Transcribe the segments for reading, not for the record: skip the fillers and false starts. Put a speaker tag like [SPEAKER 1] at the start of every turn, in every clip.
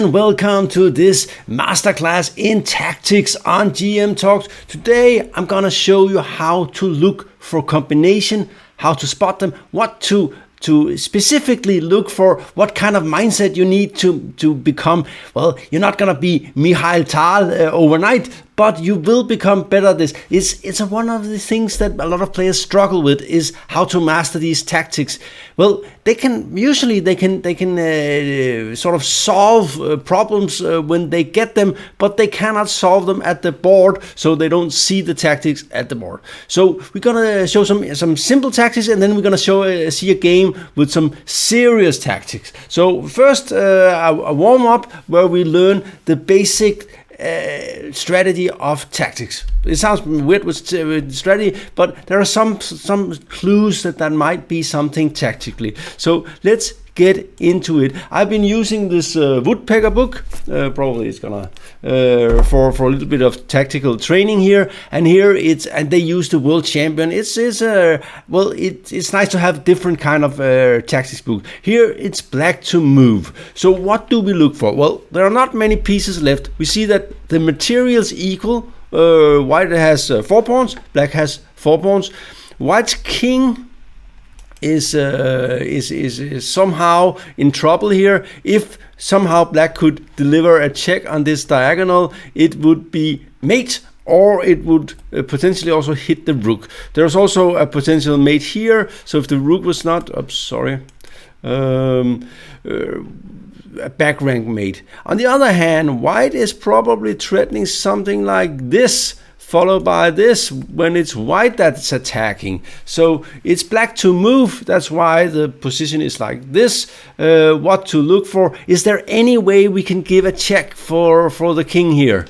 [SPEAKER 1] and welcome to this masterclass in tactics on GM Talks. Today I'm gonna show you how to look for combination, how to spot them, what to specifically look for, what kind of mindset you need to become. Well, you're not gonna be Michael Tal overnight, but you will become better at this. It's one of the things that a lot of players struggle with, is how to master these tactics. Well, they can sort of solve problems when they get them, but they cannot solve them at the board, so they don't see the tactics at the board. So we're gonna show some simple tactics, and then we're gonna see a game with some serious tactics. So first, a warm up where we learn the basic strategy of tactics. It sounds weird with strategy, but there are some clues that might be something tactically. So let's get into it. I've been using this woodpecker book. Probably it's gonna for a little bit of tactical training here. And here they use the world champion. It's nice to have different kind of tactics book. Here it's black to move. So what do we look for? Well, there are not many pieces left. We see that the materials equal. White has 4 pawns, black has 4 pawns. White's king is somehow in trouble here. If somehow black could deliver a check on this diagonal, it would be mate, or it would potentially also hit the rook. There's also a potential mate here, so if the rook was not, a back rank mate. On the other hand, white is probably threatening something like this, followed by this, when it's white that's attacking. So it's black to move. That's why the position is like this. What to look for? Is there any way we can give a check for the king here?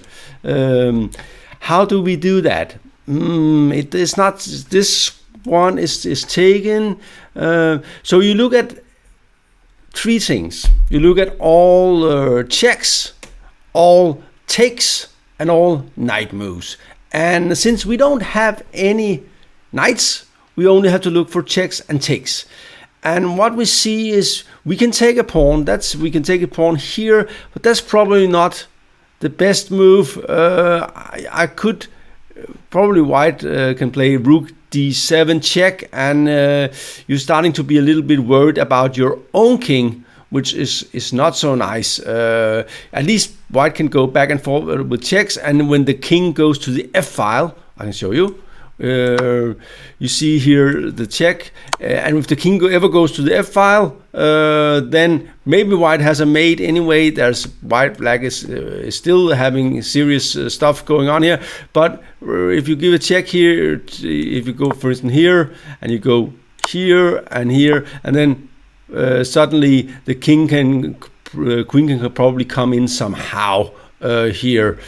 [SPEAKER 1] How do we do that? It is not. This one is taken. So you look at 3 things. You look at all checks, all takes, and all knight moves. And since we don't have any knights, we only have to look for checks and takes. And what we see is we can take a pawn. We can take a pawn here, but that's probably not the best move. I could probably white can play rook d7 check, and you're starting to be a little bit worried about your own king, which is not so nice. At least white can go back and forth with checks, and when the king goes to the f file, I can show you. You see here the check, and if the king ever goes to the f file, then maybe white has a mate anyway. There's black is still having serious stuff going on here. But if you give a check here, if you go for instance here, and you go here, and then suddenly the queen can probably come in somehow here.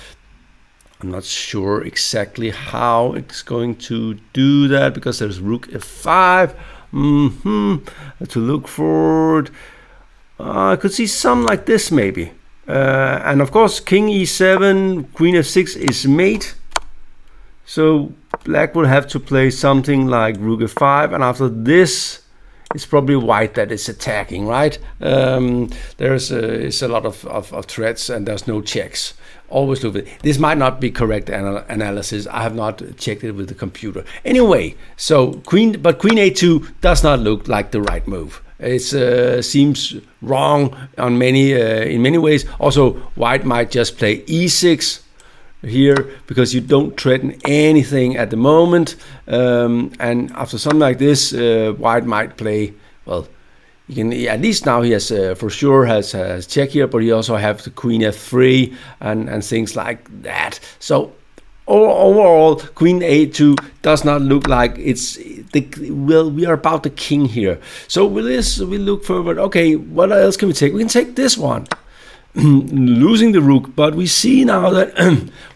[SPEAKER 1] I'm not sure exactly how it's going to do that, because there's rook f5 to look for. I could see some like this maybe, and of course king e7, queen f6 is mate, so black will have to play something like rook f5, and after this it's probably white that is attacking, right? There's a lot of threats, and there's no checks. Always look at it. This might not be correct analysis. I have not checked it with the computer. Anyway, so queen a2 does not look like the right move. It seems wrong on in many ways. Also, white might just play e6 here, because you don't threaten anything at the moment, and after something like this, white might play, well, you can, at least now he has for sure has check here, but he also have the queen f3 and things like that. So overall, queen a2 does not look like it's we are about the king here. So with this we look forward. Okay, what else can we take? We can take this one. Losing the rook, but we see now that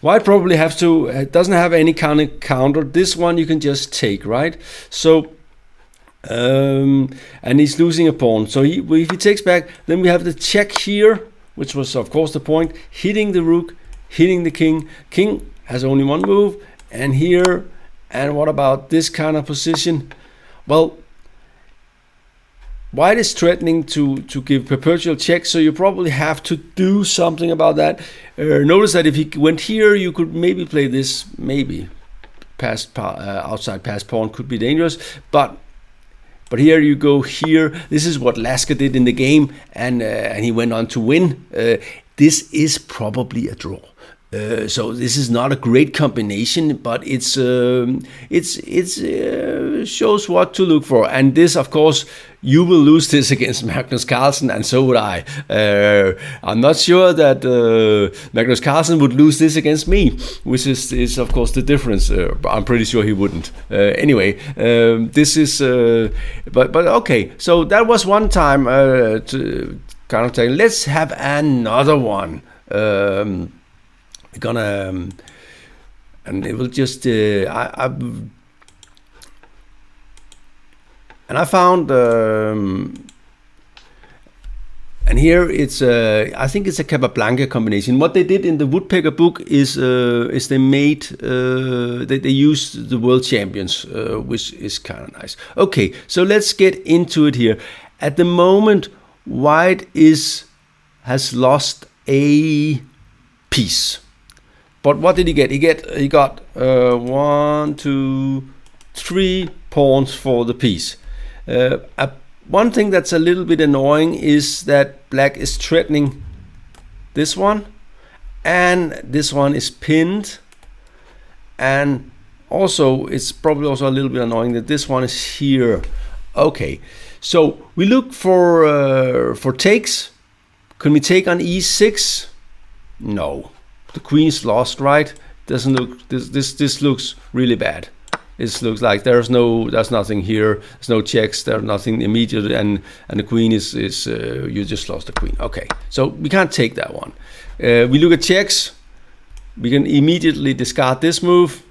[SPEAKER 1] white probably doesn't have any kind of counter. This one you can just take, right? So and he's losing a pawn. So if he takes back, then we have the check here, which was of course the point, hitting the rook, hitting the king. King has only one move, and here, and what about this kind of position? Well, white is threatening to give perpetual checks, so you probably have to do something about that. Notice that if he went here, you could maybe play this, maybe outside pass pawn could be dangerous, but here you go here. This is what Lasker did in the game, and he went on to win. This is probably a draw. So this is not a great combination, but it shows what to look for. And this, of course, you will lose this against Magnus Carlsen, and so would I. I'm not sure that Magnus Carlsen would lose this against me, which is of course the difference. I'm pretty sure he wouldn't. Anyway, this is. But okay. So that was one time to kind of say, let's have another one. Gonna and it will just I found and here it's I think it's a Capablanca combination. What they did in the Woodpecker book is they made they used the world champions, which is kind of nice. Okay, so let's get into it here. At the moment, white has lost a piece. But what did he get? He got 1, 2, 3 pawns for the piece. One thing that's a little bit annoying is that black is threatening this one, and this one is pinned. And also, it's probably also a little bit annoying that this one is here. Okay, so we look for takes. Can we take on e6? No. The queen is lost, right? Doesn't look. This looks really bad. It looks like there's nothing here. There's no checks. There's nothing immediate, and the queen is you just lost the queen. Okay, so we can't take that one. We look at checks. We can immediately discard this move.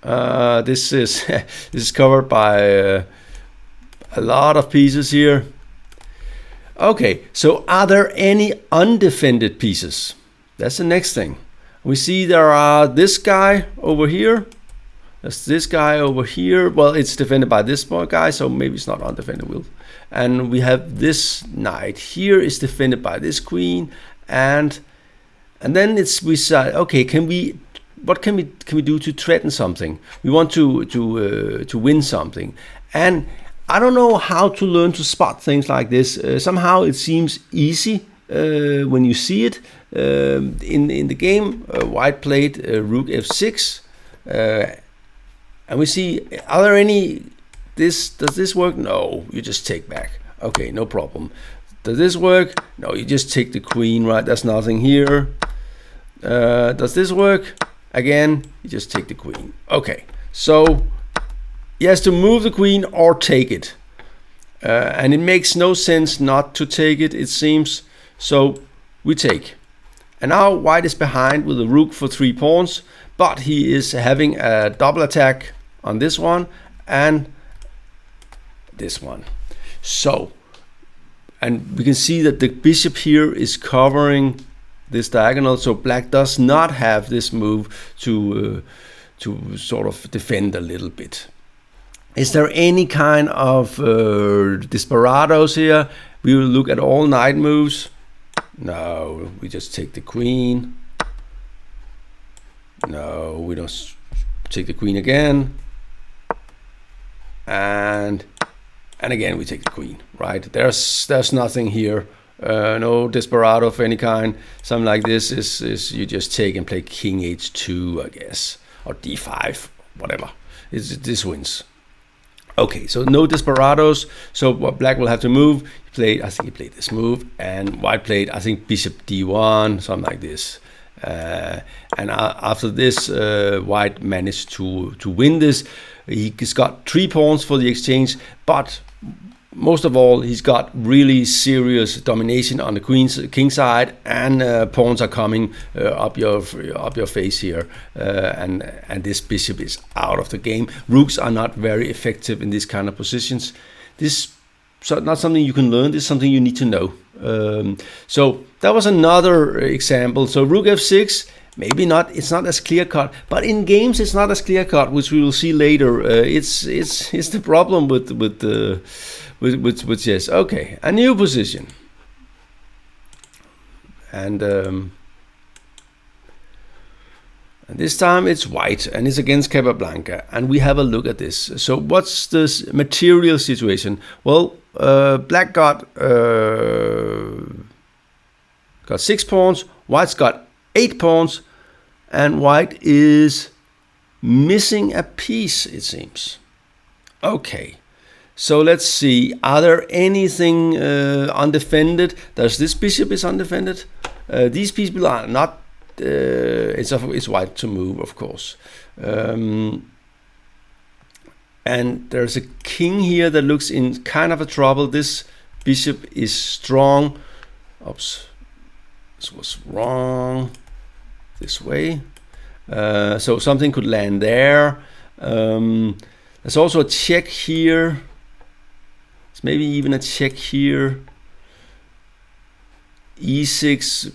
[SPEAKER 1] This is covered by a lot of pieces here. Okay, so are there any undefended pieces? That's the next thing. We see there are this guy over here. There's this guy over here. Well, it's defended by this guy, so maybe it's not undefended. And we have this knight here is defended by this queen, and then we say, okay, what can we do to threaten something? We want to win something, and I don't know how to learn to spot things like this. Somehow it seems easy when you see it. In the game, white played rook f6, and we see, are there any, does this work? No, you just take back. Okay, no problem. Does this work? No, you just take the queen, right? There's nothing here. Does this work? Again, you just take the queen. Okay, so he has to move the queen or take it, and it makes no sense not to take it, it seems. So we take. And now white is behind with a rook for 3 pawns, but he is having a double attack on this one and this one. So, and we can see that the bishop here is covering this diagonal, so black does not have this move to sort of defend a little bit. Is there any kind of desperados here? We will look at all knight moves. No, we just take the queen. No, we don't take the queen again. And again we take the queen, right? There's nothing here. No desperado of any kind. Something like this is you just take and play king h2, I guess, or d5, whatever. This wins. Okay, so no desperados. So what black will have to move. I think he played this move, and white played, I think, bishop d1, something like this. And after this, white managed to win this. He's got 3 pawns for the exchange, but most of all, he's got really serious domination on the king side, and pawns are coming up your face here, and this bishop is out of the game. Rooks are not very effective in this kind of positions. This is not something you can learn. This is something you need to know. So that was another example. So rook f6. Maybe not. It's not as clear cut, but in games it's not as clear cut, which we will see later. It's the problem with which is okay, a new position. And this time it's white and it's against Capablanca, and we have a look at this. So what's this material situation? Well, black got 6 pawns, white's got 8 pawns, and white is missing a piece, it seems. Okay, so let's see, are there anything undefended? There's this bishop is undefended. These people are not. It's white to move, of course. And there's a king here that looks in kind of a trouble. This bishop is strong. Oops, this was wrong. This way. So something could land there. There's also a check here. It's maybe even a check here. E6.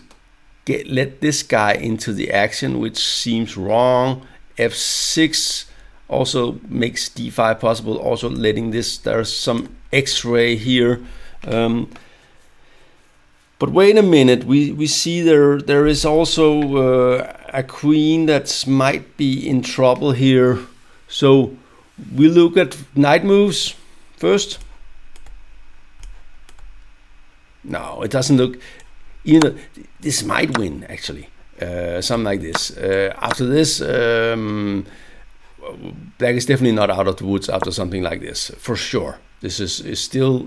[SPEAKER 1] Let this guy into the action, which seems wrong. F6 also makes d5 possible, also letting this, there's some x-ray here. But wait a minute, we see there is also a queen that might be in trouble here. So we look at knight moves first. No, it doesn't look. You know, this might win actually, something like this. After this, black is definitely not out of the woods after something like this, for sure. This is still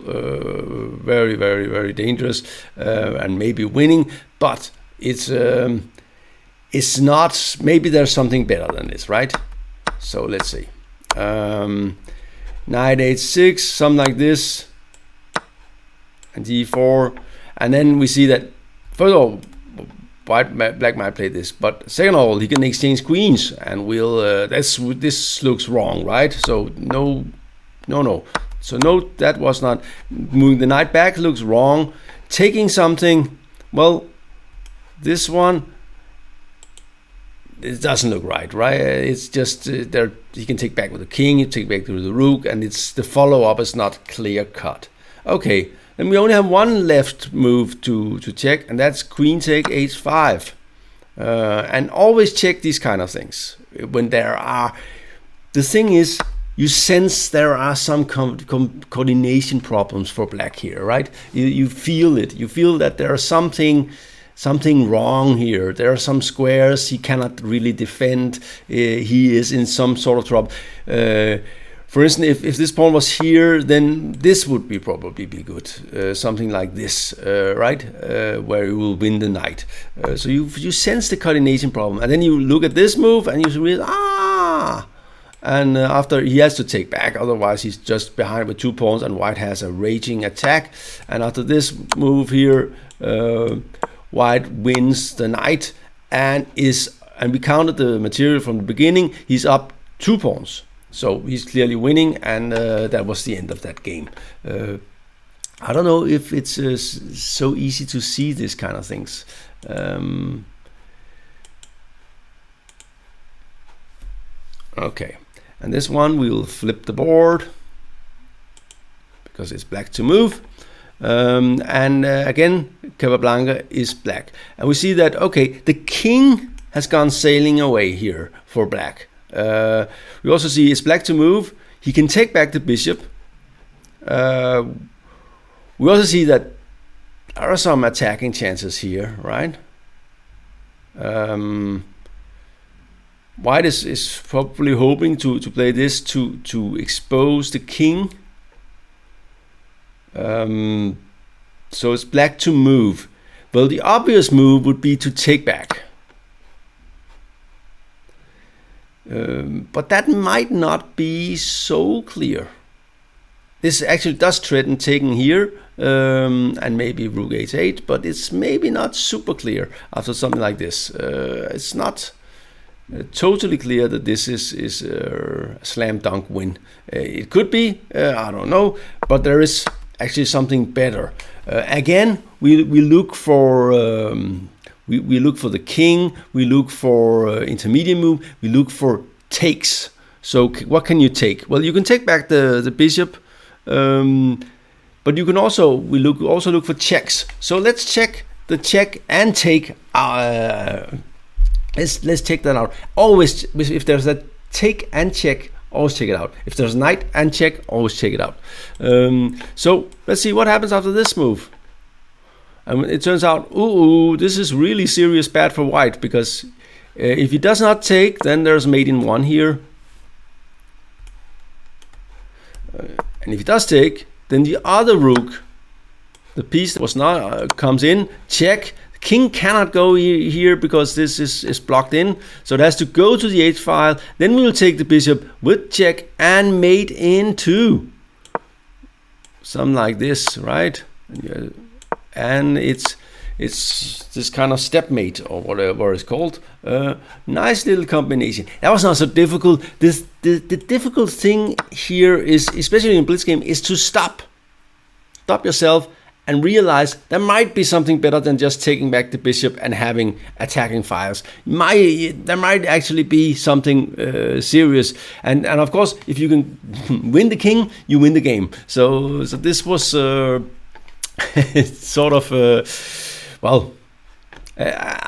[SPEAKER 1] very, very, very dangerous and maybe winning, but it's not. Maybe there's something better than this, right? So let's see. Knight h6, something like this, and d4, and then we see that. First of all, black might play this, but second of all, he can exchange queens, and we'll. This looks wrong, right? So no. So note that was not moving the knight back. Looks wrong. Taking something. Well, this one. It doesn't look right? It's just there. He can take back with the king. You take back with the rook, and it's the follow-up is not clear cut. Okay. And we only have one left move to check, and that's queen take h5. And always check these kind of things. When there are, the thing is, you sense there are some coordination problems for black here, right? You feel it. You feel that there is something wrong here. There are some squares he cannot really defend. He is in some sort of trouble. For instance, if this pawn was here, then this would probably be good. Something like this, right? Where you will win the knight. So you sense the coordination problem. And then you look at this move and you realize, and after he has to take back, otherwise he's just behind with 2 pawns and white has a raging attack. And after this move here, white wins the knight and we counted the material from the beginning, he's up 2 pawns. So he's clearly winning, and that was the end of that game. I don't know if it's so easy to see this kind of things. Okay, and this one we will flip the board because it's black to move. Again, Capablanca is black. And we see that, okay, the king has gone sailing away here for black. We also see it's black to move. He can take back the bishop. We also see that there are some attacking chances here, right? White is probably hoping to play this to expose the king. So it's black to move. Well, the obvious move would be to take back. But that might not be so clear. This actually does threaten taking here, and maybe rook h8, but it's maybe not super clear after something like this. It's not totally clear that this is a slam dunk win. It could be, I don't know, but there is actually something better. Again, we look for we look for the king, we look for intermediate move, we look for takes. So what can you take? Well, you can take back the bishop. but you can also look for checks. So let's check the check and take. Let's take that out. Always, if there's a take and check, always check it out. If there's knight and check, always check it out. So let's see what happens after this move. And it turns out, ooh, this is really serious bad for white, because if he does not take, then there's mate in 1 here. And if he does take, then the other rook, the piece that was not comes in, check. The king cannot go here because this is blocked in, so it has to go to the h file. Then we will take the bishop with check and mate in 2. Something like this, right? And it's this kind of step mate or whatever it's called. Nice little combination. That was not so difficult. The difficult thing here is, especially in blitz game, is to stop yourself and realize there might be something better than just taking back the bishop and having attacking files. There might actually be something serious. And of course, if you can win the king, you win the game. So this was sort of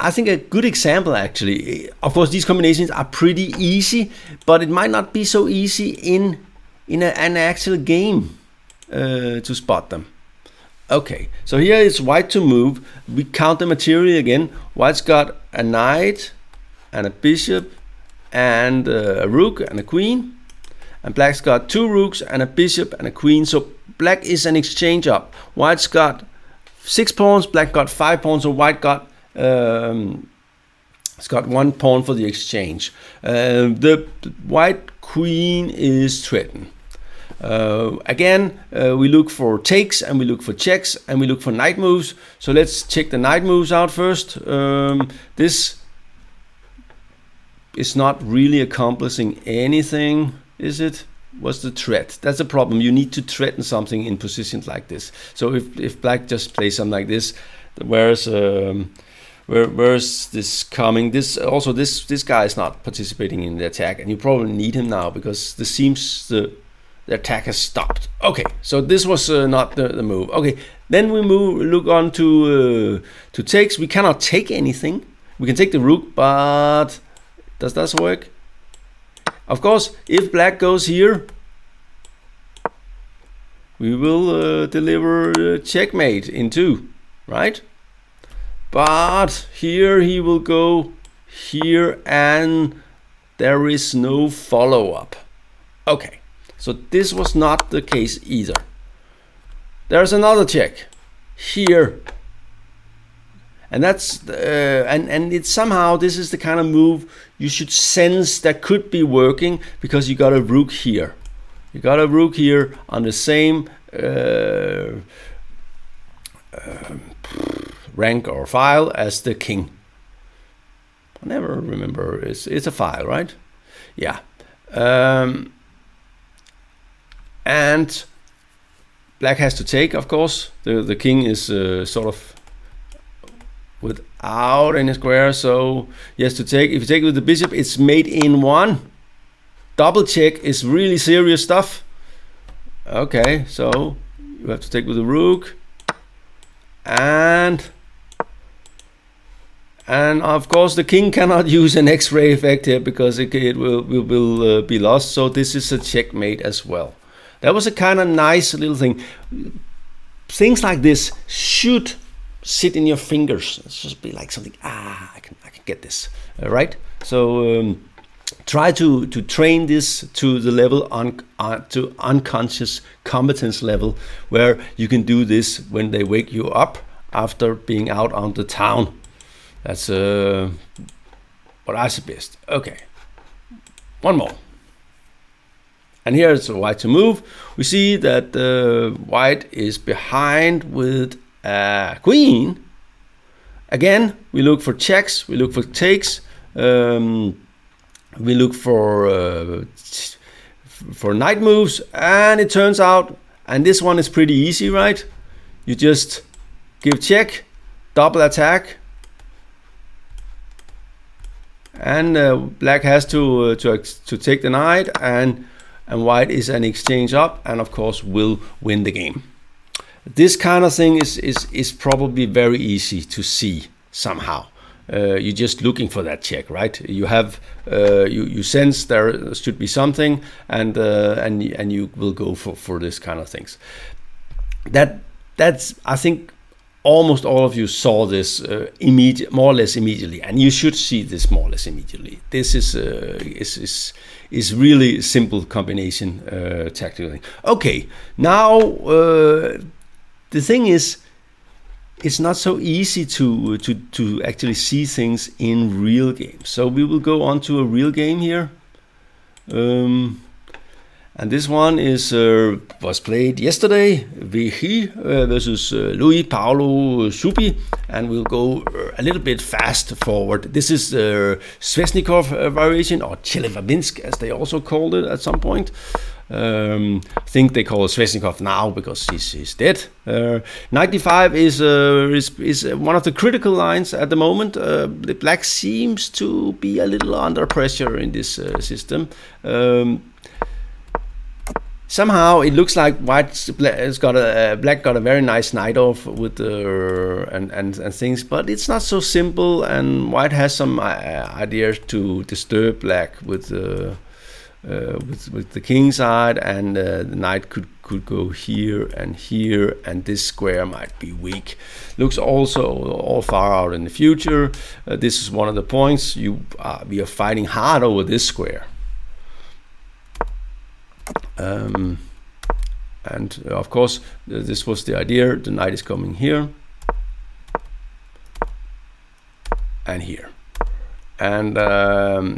[SPEAKER 1] I think a good example, actually. Of course, these combinations are pretty easy, but it might not be so easy in an actual game to spot them. Okay, so here is white to move. We count the material again. White's got a knight and a bishop and a rook and a queen. And black's got 2 rooks and a bishop and a queen. So black is an exchange up. White's got 6 pawns, black got 5 pawns, so white got it's got 1 pawn for the exchange. The white queen is threatened. Again, we look for takes and we look for checks and we look for knight moves. So let's check the knight moves out first. This is not really accomplishing anything, is it? What's the threat? That's a problem. You need to threaten something in positions like this. So if black just plays something like this, where's this coming? This guy is not participating in the attack, and you probably need him now because this seems the attack has stopped. Okay, so this was not the move. Okay, then we look on to takes. We cannot take anything. We can take the rook, but does that work? Of course, if black goes here, we will deliver checkmate in 2, right? But here he will go here and there is no follow-up. Okay, so this was not the case either. There's another check here. And that's and it's somehow, this is the kind of move you should sense that could be working because you got a rook here. You got a rook here on the same rank or file as the king. I never remember. It's a file, right? Yeah. And black has to take, of course. The king is sort of without any square, so he has to take. If you take with the bishop, it's mate in 1. Double check is really serious stuff. Okay, so you have to take with the rook, and of course the king cannot use an X-ray effect here because it will be lost. So this is a checkmate as well. That was a kind of nice little thing. Things like this should sit in your fingers. It's just be like something. I can get this. Right. So try to train this to the level to unconscious competence level, where you can do this when they wake you up after being out on the town. That's what I suggest. Okay, one more. And here it's white to move. We see that white is behind with a queen. Again, we look for checks, we look for takes, we look for knight moves, and it turns out, and this one is pretty easy, right? You just give check, double attack, and black has to take the knight, and white is an exchange up, and of course will win the game. this kind of thing is probably very easy to see somehow. You're just looking for that check, right? You have you sense there should be something, and you will go for this kind of things. That's I think almost all of you saw this more or less immediately, and you should see this more or less immediately. This is really simple combination tactically. Okay, now the thing is, it's not so easy to actually see things in real games. So we will go on to a real game here. And this one was played yesterday, Vichy versus Louis Paolo Supi, and we'll go a little bit fast forward. This is Svesnikov variation, or Chelyabinsk as they also called it at some point. I think they call it Svesnikov now because he's dead. 95 is one of the critical lines at the moment. The black seems to be a little under pressure in this system. Somehow it looks like black got a very nice knight off with and things, but it's not so simple. And white has some ideas to disturb black with the king side, and the knight could go here, and this square might be weak. Looks also all far out in the future. This is one of the points. We are fighting hard over this square. And of course, this was the idea. The knight is coming here and here, and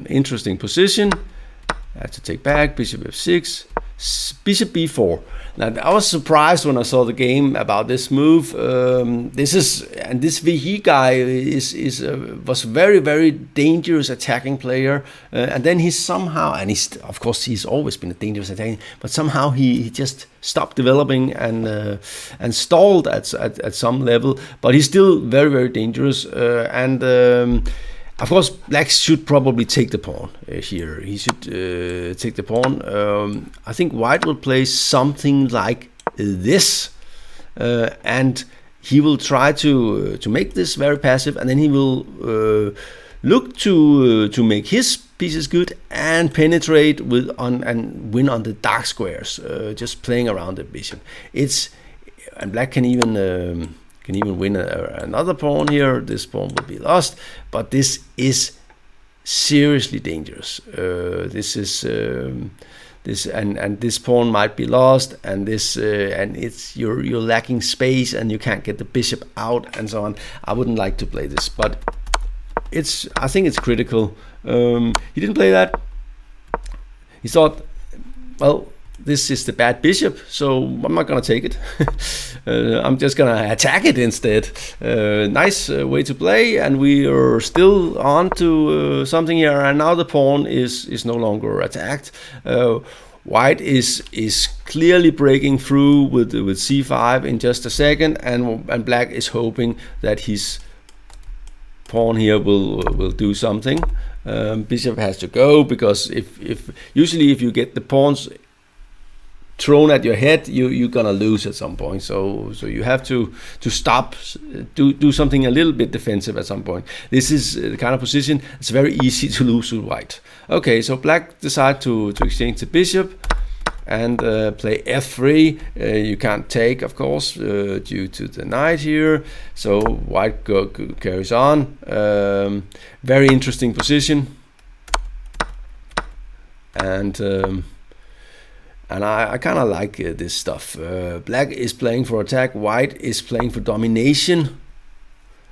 [SPEAKER 1] interesting position. I have to take back. Bishop f6, bishop b4. Now I was surprised when I saw the game about this move. This Vichy guy was very, very dangerous attacking player, and then he somehow, and of course he's always been a dangerous attacking, but somehow he just stopped developing and stalled at some level. But he's still very, very dangerous, of course, black should probably take the pawn here. He should take the pawn. I think white will play something like this, and he will try to make this very passive, and then he will look to make his pieces good and penetrate and win on the dark squares, just playing around the bishop. And black can even win another pawn here. This pawn will be lost, but this is seriously dangerous. This pawn might be lost, and you're lacking space, and you can't get the bishop out, and so on. I wouldn't like to play this, but I think it's critical. He didn't play that. He thought, well, this is the bad bishop, so I'm not going to take it. I'm just going to attack it instead. Nice way to play, and we are still on to something here. And now the pawn is no longer attacked. White is clearly breaking through with c5 in just a second, and black is hoping that his pawn here will do something. Bishop has to go, because usually if you get the pawns thrown at your head, you're gonna lose at some point. So you have to stop, do something a little bit defensive at some point. This is the kind of position it's very easy to lose with white. Okay, so black decide to exchange the bishop and play f3. You can't take, of course, due to the knight here. So white carries on. Very interesting position, and I kind of like this stuff. Black is playing for attack, white is playing for domination.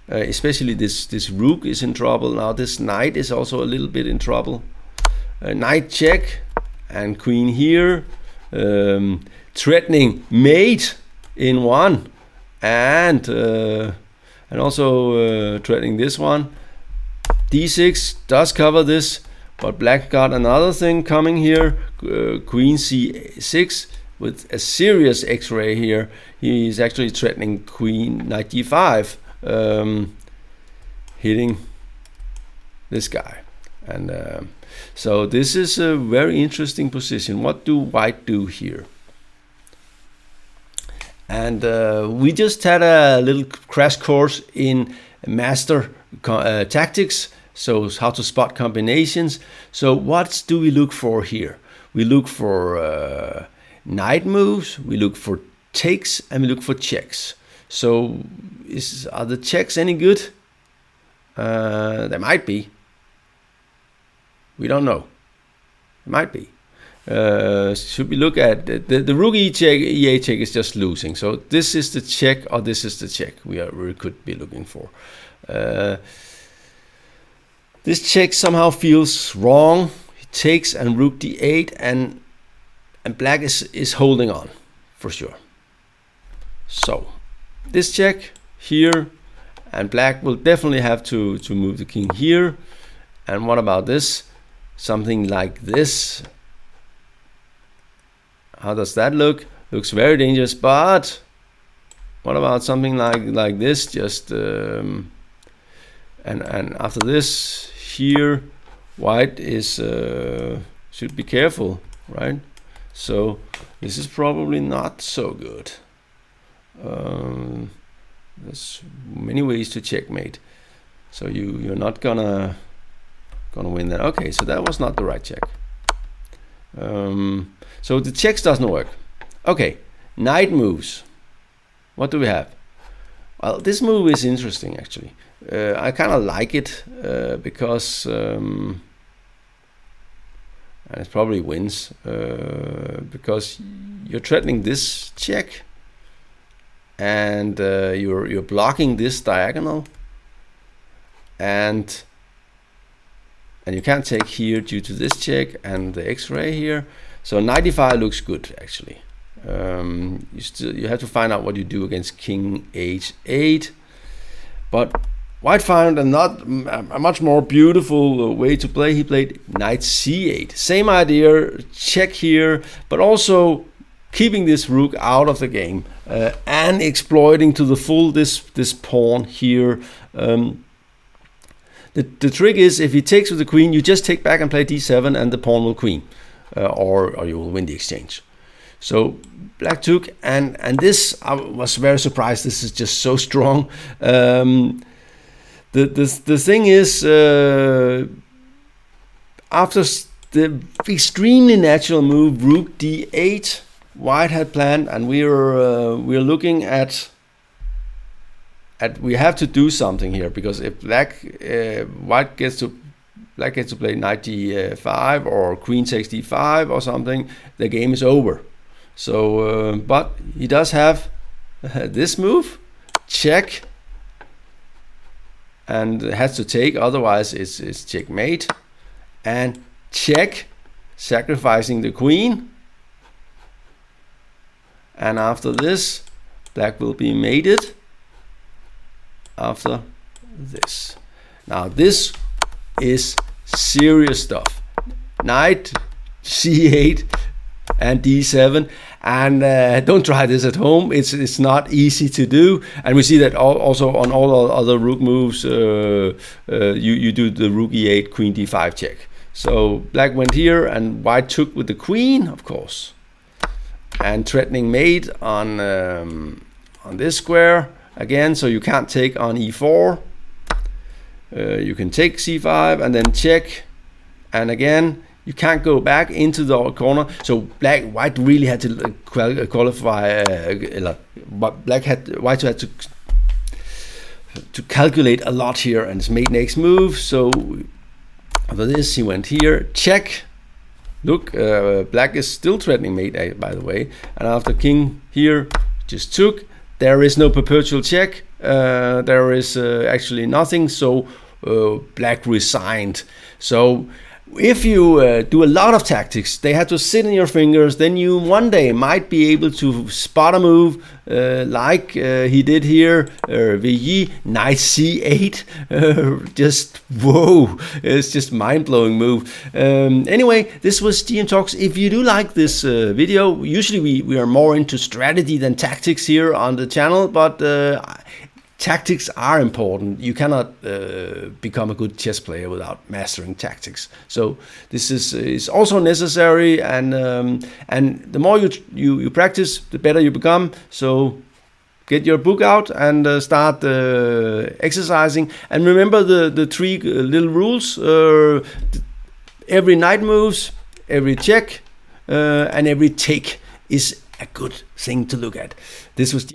[SPEAKER 1] Especially this rook is in trouble. Now this knight is also a little bit in trouble. Knight check, and queen here. Threatening mate in one, and also threatening this one. d6 does cover this, but black got another thing coming here. Queen c6 with a serious x-ray here. He's actually threatening queen knight d5, hitting this guy. And so this is a very interesting position. What do white do here? And we just had a little crash course in master tactics, so how to spot combinations. So what do we look for here? We look for knight moves, we look for takes, and we look for checks. So are the checks any good? There might be. We don't know. It might be. Should we look at the rook e8 check is just losing. So this is the check, or this is the check we could be looking for. This check somehow feels wrong. He takes and rook d8, and black is holding on for sure. So this check here, and black will definitely have to move the king here. And what about this? Something like this. How does that look? Looks very dangerous, but what about something like this? Just and after this here, white is should be careful, right? So this is probably not so good. There's many ways to checkmate. So you're not gonna win that. Okay, so that was not the right check. So the checks doesn't work. Okay, knight moves. What do we have? Well, this move is interesting actually. I kind of like it because and it probably wins because you're threatening this check, and you're blocking this diagonal, and you can't take here due to this check and the X-ray here. So 95 looks good actually. You have to find out what you do against king h8, but white found a much more beautiful way to play. He played knight c8. Same idea, check here, but also keeping this rook out of the game and exploiting to the full this pawn here. The trick is, if he takes with the queen, you just take back and play d7, and the pawn will queen, or you will win the exchange. So black took, and this, I was very surprised. This is just so strong. The thing is, after the extremely natural move rook d8, white had planned, and we're looking at we have to do something here, because if black gets to play knight d5 or queen takes d5 or something, the game is over. So but he does have this move, check, and has to take, otherwise it's checkmate, and check, sacrificing the queen. And after this, black will be mated after this. Now this is serious stuff. Knight c8 and d7, and don't try this at home. It's not easy to do, and we see that also on all other rook moves. You do the rook e8, queen d5 check. So black went here, and white took with the queen, of course, and threatening mate on this square again. So you can't take on e4. You can take c5 and then check, and again you can't go back into the corner. So white really had to qualify. White had to calculate a lot here, and made next move. So after this, he went here, check. Look, black is still threatening mate, by the way. And after king here, just took. There is no perpetual check. There is actually nothing. So black resigned. So if you do a lot of tactics, they have to sit in your fingers. Then you one day might be able to spot a move like he did here. VJ knight c8. Just whoa! It's just mind-blowing move. Anyway, this was GM Talks. If you do like this video, usually we are more into strategy than tactics here on the channel, but tactics are important. You cannot become a good chess player without mastering tactics. So this is also necessary, and the more you practice, the better you become. So get your book out and start exercising. And remember the three little rules: every knight moves, every check, and every take is a good thing to look at. This was